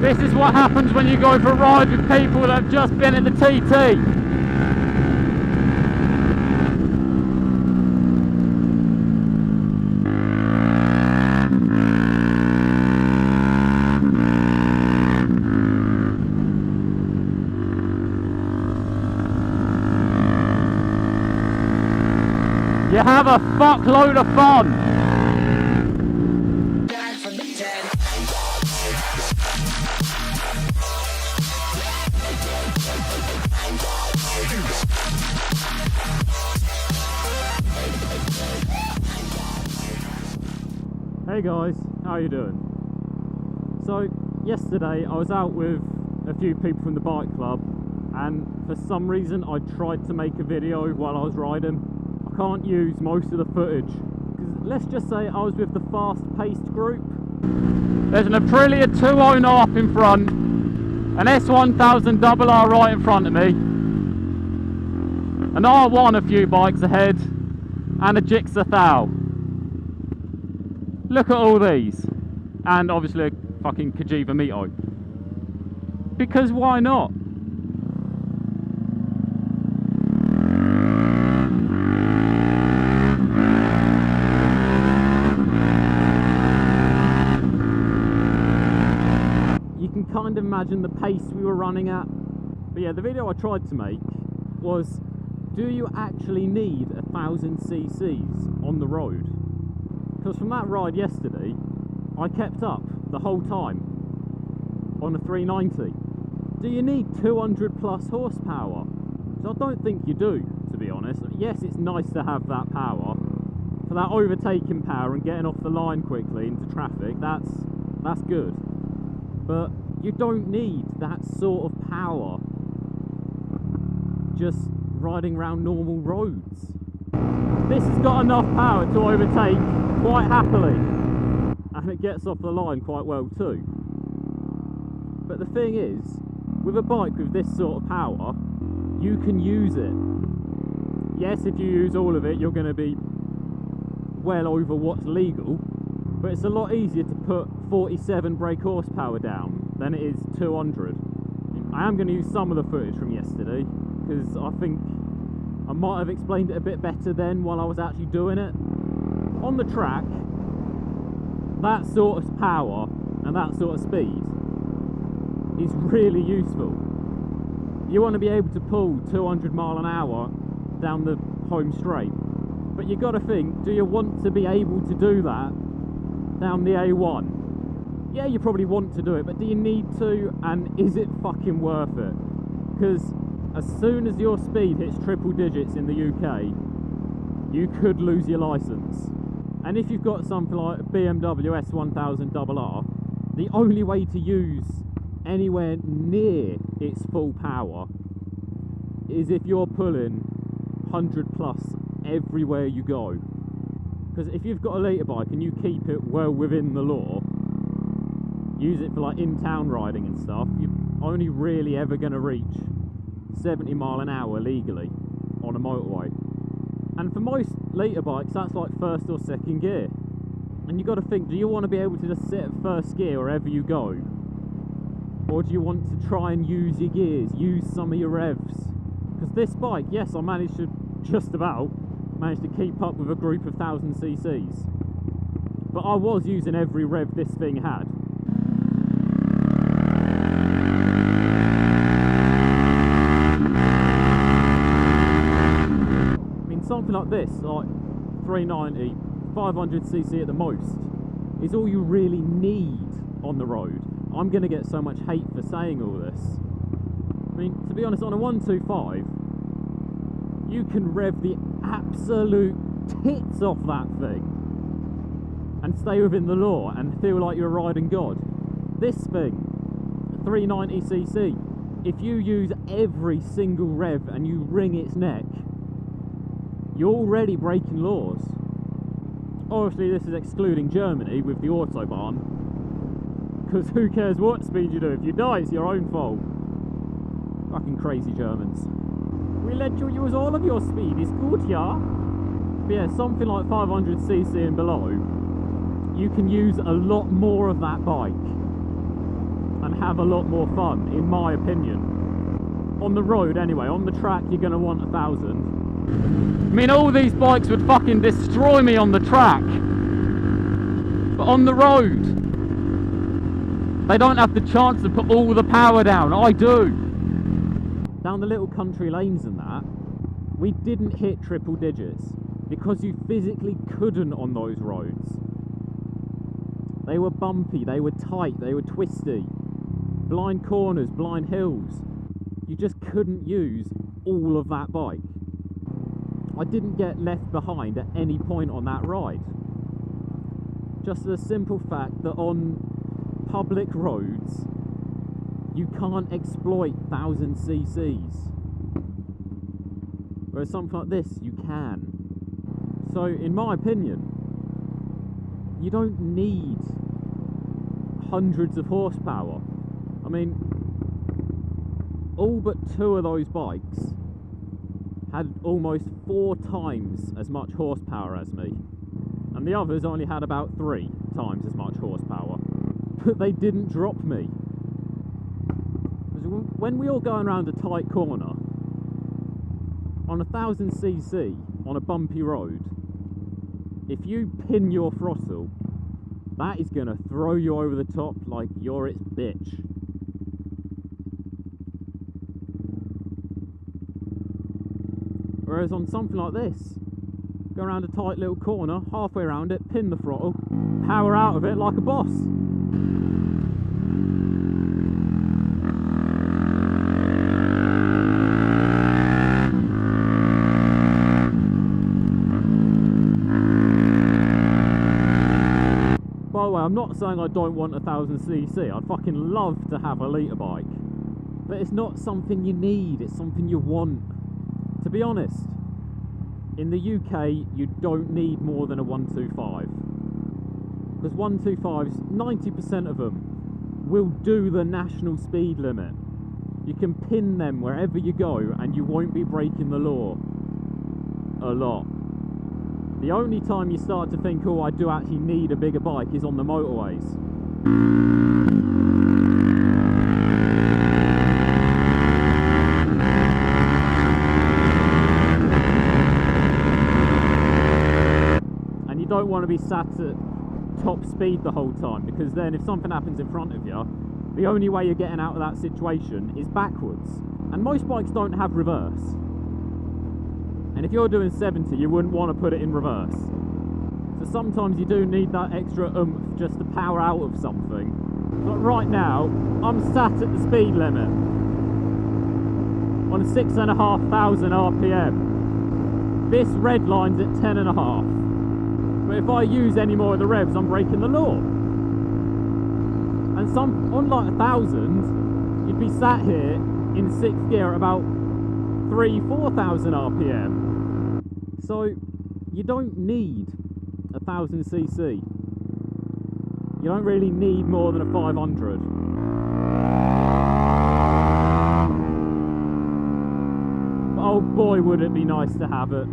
This is what happens when you go for a ride with people that have just been in the TT. You have a fuckload of fun. Hey guys, how you doing? So yesterday I was out with a few people from the bike club, and for some reason I tried to make a video while I was riding. I can't use most of the footage because let's just say I was with the fast-paced group. There's an Aprilia 209 up in front, an S1000 RR right in front of me, an R1 a few bikes ahead, and a Jigsaw Thou. Look at all these, and obviously a fucking Caberg Mito. Because why not? You can kind of imagine the pace we were running at. But yeah, the video I tried to make was, do you actually need 1000 cc's on the road? Because from that ride yesterday, I kept up the whole time on a 390. Do you need 200 plus horsepower? So I don't think you do, to be honest. Yes, it's nice to have that power. For that overtaking power and getting off the line quickly into traffic, that's good. But you don't need that sort of power just riding around normal roads. This has got enough power to overtake quite happily, and it gets off the line quite well too. But the thing is, with a bike with this sort of power, you can use it. Yes, if you use all of it, you're going to be well over what's legal, but it's a lot easier to put 47 brake horsepower down than it is 200. I am going to use some of the footage from yesterday, because I think I might have explained it a bit better then while I was actually doing it. On the track, that sort of power and that sort of speed is really useful. You want to be able to pull 200 mile an hour down the home straight, but you got to think, do you want to be able to do that down the A1? Yeah, you probably want to do it, but do you need to, and is it fucking worth it? Because as soon as your speed hits triple digits in the UK, you could lose your license. And if you've got something like a BMW S1000 RR, the only way to use anywhere near its full power is if you're pulling 100 plus everywhere you go. Because if you've got a litre bike and you keep it well within the law, use it for like in-town riding and stuff, you're only really ever going to reach 70 mile an hour legally on a motorway. And for most litre bikes, that's like first or second gear. And you've got to think, do you want to be able to just sit at first gear wherever you go? Or do you want to try and use your gears, use some of your revs? Because this bike, yes, I managed to keep up with a group of 1000 cc's. But I was using every rev this thing had. Something like this, like 390, 500cc at the most, is all you really need on the road. I'm going to get so much hate for saying all this. I mean, to be honest, on a 125, you can rev the absolute tits off that thing and stay within the law and feel like you're riding God. This thing, 390cc, if you use every single rev and you wring its neck, you're already breaking laws. Obviously this is excluding Germany with the Autobahn, because who cares what speed you do, if you die it's your own fault. Fucking crazy Germans. We let you use all of your speed, it's good, yeah? But yeah, something like 500cc and below, you can use a lot more of that bike. and have a lot more fun, in my opinion. On the road anyway, on the track you're going to want 1,000. I mean, all these bikes would fucking destroy me on the track. But on the road, they don't have the chance to put all the power down. I do. Down the little country lanes and that, we didn't hit triple digits because you physically couldn't on those roads. They were bumpy, they were tight, they were twisty. Blind corners, blind hills. You just couldn't use all of that bike. I didn't get left behind at any point on that ride. Just the simple fact that on public roads, you can't exploit 1,000 cc's. Whereas something like this, you can. So, in my opinion, you don't need hundreds of horsepower. I mean, all but 2 of those bikes had almost 4 times as much horsepower as me. And the others only had about 3 times as much horsepower. But they didn't drop me. When we were going around a tight corner, on 1,000 cc, on a bumpy road, if you pin your throttle, that is going to throw you over the top like you're its bitch. Whereas on something like this, go around a tight little corner, halfway around it, pin the throttle, power out of it like a boss. By the way, I'm not saying I don't want 1,000 cc. I'd fucking love to have a litre bike. But it's not something you need, it's something you want. To be honest, in the UK, you don't need more than a 125. Because 125s, 90% of them will do the national speed limit. You can pin them wherever you go and you won't be breaking the law a lot. The only time you start to think, oh, I do actually need a bigger bike is on the motorways. And you don't want to be sat at top speed the whole time, because then if something happens in front of you, the only way you're getting out of that situation is backwards. And most bikes don't have reverse. And if you're doing 70, you wouldn't want to put it in reverse. So sometimes you do need that extra oomph just to power out of something. But right now, I'm sat at the speed limit on 6,500 RPM. This red line's at 10.5. But if I use any more of the revs, I'm breaking the law. And on like 1,000, you'd be sat here in 6th gear at about 3,000-4,000 RPM. So you don't need 1,000 cc. You don't really need more than a 500. But oh boy, would it be nice to have it.